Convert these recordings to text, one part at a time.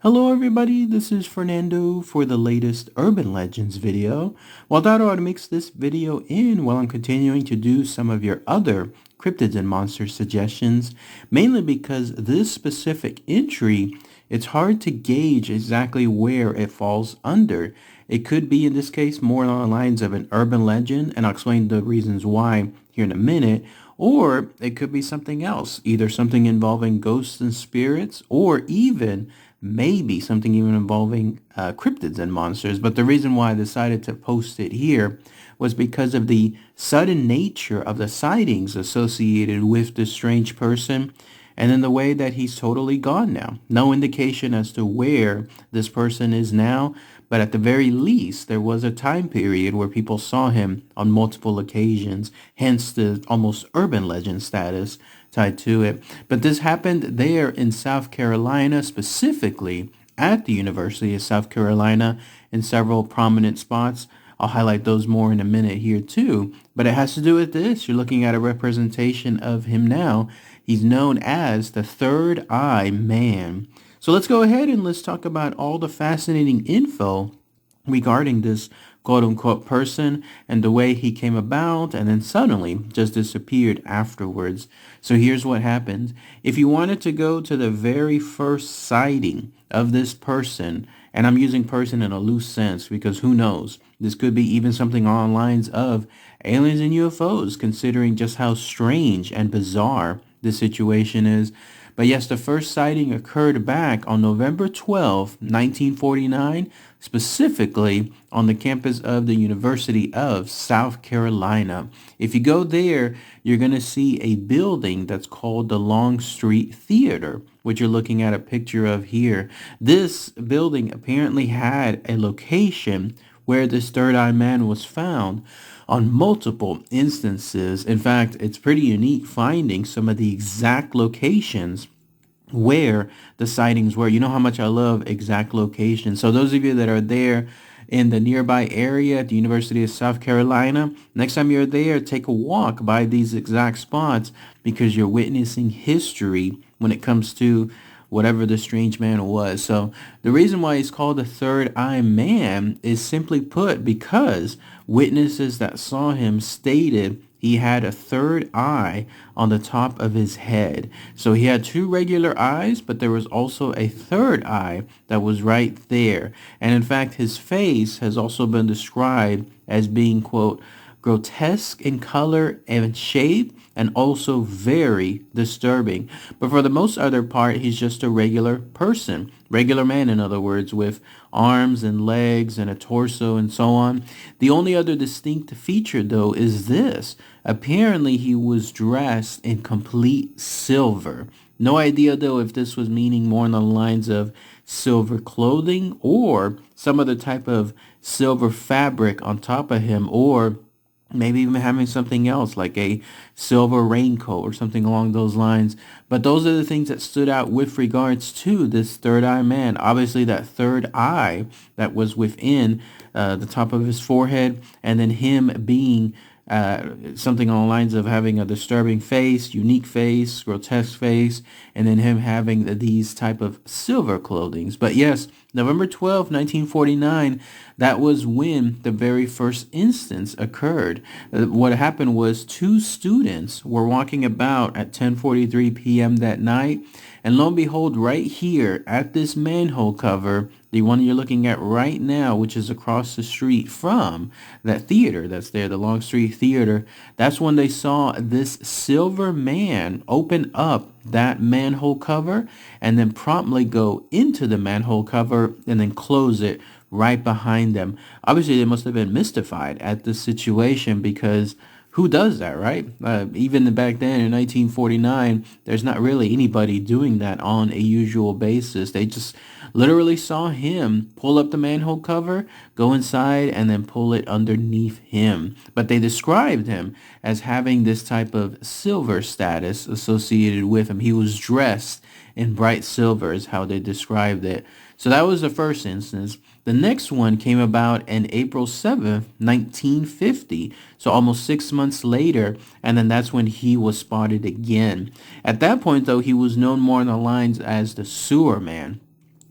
Hello everybody, this is Fernando for the latest Urban Legends video. Well, I thought I would mix this video in while I'm continuing to do some of your other cryptids and monsters suggestions, mainly because this specific entry, it's hard to gauge exactly where it falls under. It could be, in this case, more along the lines of an urban legend, and I'll explain the reasons why here in a minute, or it could be something else, either something involving ghosts and spirits, or even maybe something even involving cryptids and monsters. But the reason why I decided to post it here was because of the sudden nature of the sightings associated with this strange person, and then the way that he's totally gone now. No indication as to where this person is now, but at the very least, there was a time period where people saw him on multiple occasions, hence the almost urban legend status tied to it. But this happened there in South Carolina, specifically at the University of South Carolina in several prominent spots. I'll highlight those more in a minute here too, but it has to do with this. You're looking at a representation of him now. He's known as the Third Eye Man. So let's go ahead and let's talk about all the fascinating info regarding this quote-unquote person and the way he came about and then suddenly just disappeared afterwards. So here's what happened. If you wanted to go to the very first sighting of this person, and I'm using person in a loose sense because who knows, this could be even something along the lines of aliens and UFOs, considering just how strange and bizarre this situation is. But yes, the first sighting occurred back on November 12, 1949, specifically on the campus of the University of South Carolina. If you go there, you're going to see a building that's called the Longstreet Theater, which you're looking at a picture of here. This building apparently had a location where this third eye man was found on multiple instances. In fact, it's pretty unique finding some of the exact locations where the sightings were. You know how much I love exact locations. So those of you that are there in the nearby area at the University of South Carolina, next time you're there, take a walk by these exact spots because you're witnessing history when it comes to whatever the strange man was. So the reason why he's called the Third Eye Man is simply put because witnesses that saw him stated he had a third eye on the top of his head. So he had two regular eyes, but there was also a third eye that was right there. And in fact, his face has also been described as being, quote, grotesque in color and shape, and also very disturbing. But for the most other part, he's just a regular person, regular man, in other words, with arms and legs and a torso and so on. The only other distinct feature, though, is this. Apparently, he was dressed in complete silver. No idea, though, if this was meaning more on the lines of silver clothing or some other type of silver fabric on top of him, or maybe even having something else like a silver raincoat or something along those lines. But those are the things that stood out with regards to this third eye man. Obviously, that third eye that was within the top of his forehead, and then him being something along the lines of having a disturbing face, unique face, grotesque face, and then him having these type of silver clothings. But yes, November 12, 1949, that was when the very first instance occurred. What happened was two students were walking about at 10:43 p.m. that night, and lo and behold, right here at this manhole cover, the one you're looking at right now, which is across the street from that theater that's there, the Longstreet Theater, that's when they saw this silver man open up that manhole cover and then promptly go into the manhole cover and then close it right behind them. Obviously, they must have been mystified at this situation because who does that, right? Even back then in 1949, there's not really anybody doing that on a usual basis. They just literally saw him pull up the manhole cover, go inside, and then pull it underneath him. But they described him as having this type of silver status associated with him. He was dressed in bright silver is how they described it. So that was the first instance. The next one came about in April 7th, 1950. So almost 6 months later, and then that's when he was spotted again. At that point, though, he was known more on the lines as the Sewer Man.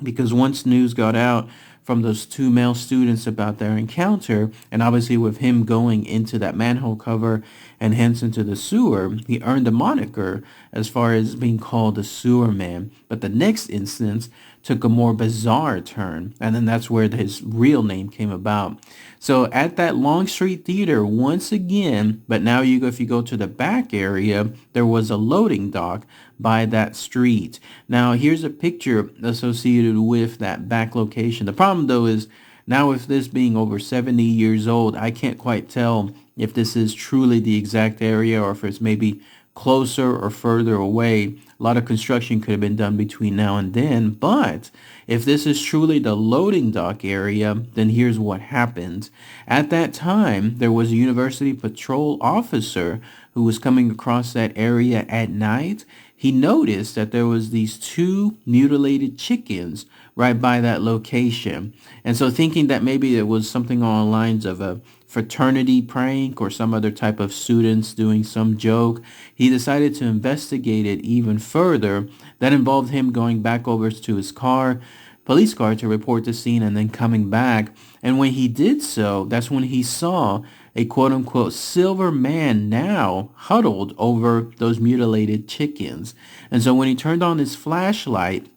because once news got out from those two male students about their encounter, and obviously with him going into that manhole cover and hence into the sewer, he earned a moniker as far as being called the sewer man. But the next instance took a more bizarre turn, and then that's where his real name came about. So at that Long Street Theater, once again, but now if you go to the back area, there was a loading dock by that street. Now here's a picture associated with that back location. The problem though is now with this being over 70 years old, I can't quite tell if this is truly the exact area or if it's maybe closer or further away. A lot of construction could have been done between now and then, but if this is truly the loading dock area, then here's what happened. At that time, there was a university patrol officer who was coming across that area at night. He noticed that there was these two mutilated chickens right by that location. And so thinking that maybe it was something along the lines of a fraternity prank or some other type of students doing some joke, he decided to investigate it even further. That involved him going back over to his police car, to report the scene and then coming back. And when he did so, that's when he saw a quote-unquote silver man now huddled over those mutilated chickens. And so when he turned on his flashlight,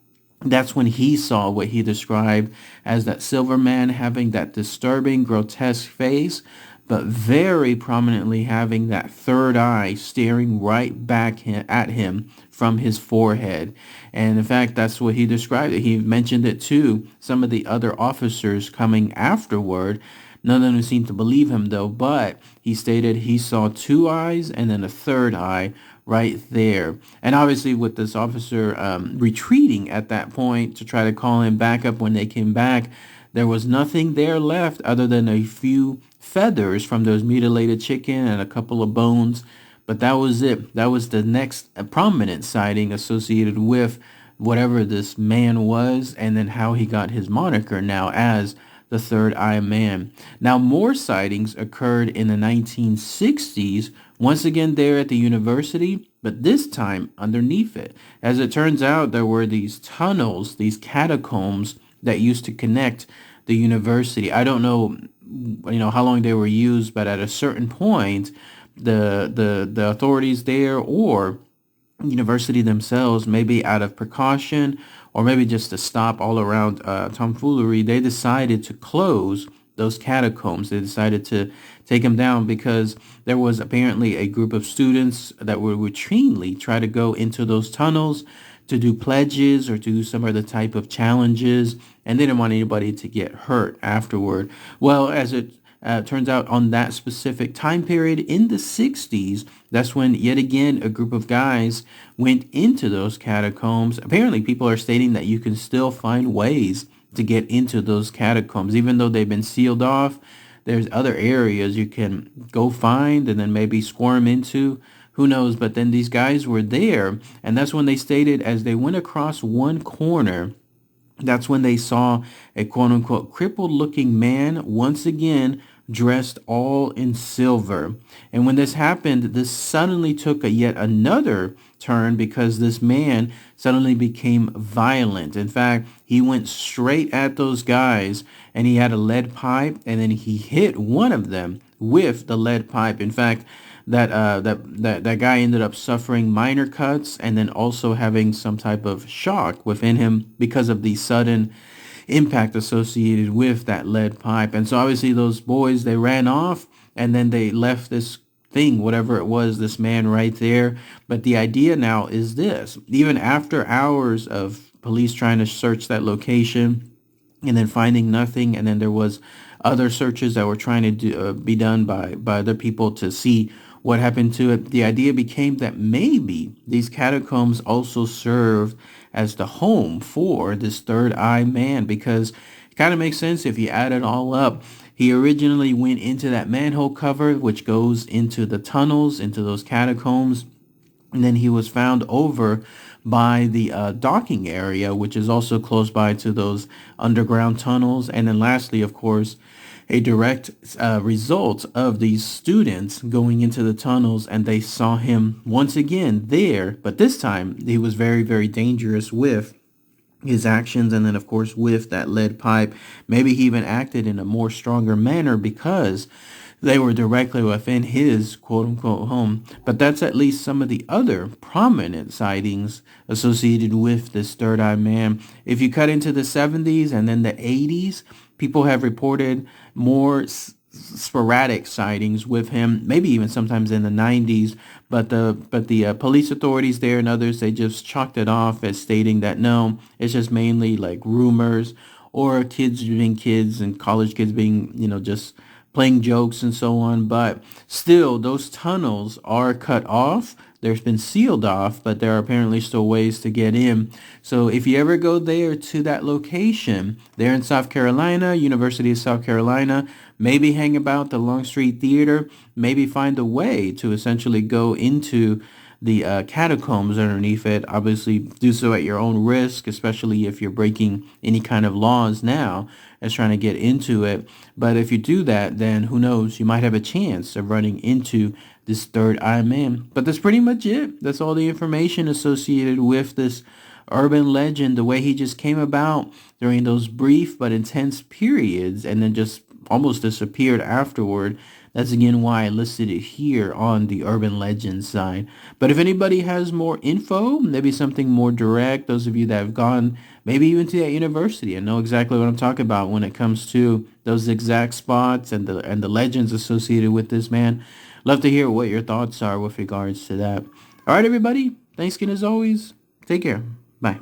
that's when he saw what he described as that silver man having that disturbing, grotesque face, but very prominently having that third eye staring right back at him from his forehead. And in fact, that's what he described it. He mentioned it to some of the other officers coming afterward. None of them seemed to believe him though, but he stated he saw two eyes and then a third eye right there. And obviously with this officer retreating at that point to try to call him back up when they came back, there was nothing there left other than a few feathers from those mutilated chicken and a couple of bones. But that was it. That was the next prominent sighting associated with whatever this man was, and then how he got his moniker now as the Third Eye Man. Now, more sightings occurred in the 1960s, once again there at the university, but this time underneath it. As it turns out, there were these tunnels, these catacombs that used to connect the university. I don't know, how long they were used, but at a certain point, the authorities there or university themselves, maybe out of precaution or maybe just to stop all around tomfoolery, they decided to close those catacombs. They decided to take them down because there was apparently a group of students that would routinely try to go into those tunnels to do pledges or to do some other type of challenges, and they didn't want anybody to get hurt afterward. Well, as it turns out, on that specific time period in the 60s, that's when yet again a group of guys went into those catacombs. Apparently people are stating that you can still find ways to get into those catacombs even though they've been sealed off. There's other areas you can go find and then maybe squirm into. Who knows? But then these guys were there, and that's when they stated as they went across one corner, that's when they saw a quote-unquote crippled-looking man once again dressed all in silver. And when this happened, this suddenly took yet another turn because this man suddenly became violent. In fact, he went straight at those guys, and he had a lead pipe, and then he hit one of them with the lead pipe. In fact, that guy ended up suffering minor cuts and then also having some type of shock within him because of the sudden impact associated with that lead pipe. And so obviously those boys, they ran off and then they left this thing, whatever it was, this man right there. But the idea now is this: even after hours of police trying to search that location and then finding nothing, and then there was other searches that were trying to be done by other people to see what happened to it, the idea became that maybe these catacombs also served as the home for this third eye man, because it kind of makes sense if you add it all up. He originally went into that manhole cover, which goes into the tunnels, into those catacombs, and then he was found over by the docking area, which is also close by to those underground tunnels. And then lastly, of course, a direct result of these students going into the tunnels, and they saw him once again there, but this time he was very, very dangerous with his actions, and then of course with that lead pipe, maybe he even acted in a more stronger manner because they were directly within his quote unquote home. But that's at least some of the other prominent sightings associated with this third eye man. If you cut into the 70s and then the 80s, people have reported more sporadic sightings with him, maybe even sometimes in the 90s. But the police authorities there and others, they just chalked it off as stating that no, it's just mainly like rumors or kids being kids and college kids being, just playing jokes and so on. But still, those tunnels are cut off. There's been sealed off, but there are apparently still ways to get in. So if you ever go there to that location, there in South Carolina, University of South Carolina, maybe hang about the Longstreet Theater, maybe find a way to essentially go into the catacombs underneath it. Obviously, do so at your own risk, especially if you're breaking any kind of laws now as trying to get into it. But if you do that, then who knows, you might have a chance of running into this third eye man. But that's pretty much it. That's all the information associated with this urban legend, the way he just came about during those brief but intense periods and then just almost disappeared afterward. That's again why I listed it here on the urban legend side. But if anybody has more info, maybe something more direct, those of you that have gone maybe even to that university and know exactly what I'm talking about when it comes to those exact spots and the legends associated with this man, love to hear what your thoughts are with regards to that. All right, everybody. Thanks again as always. Take care. Bye.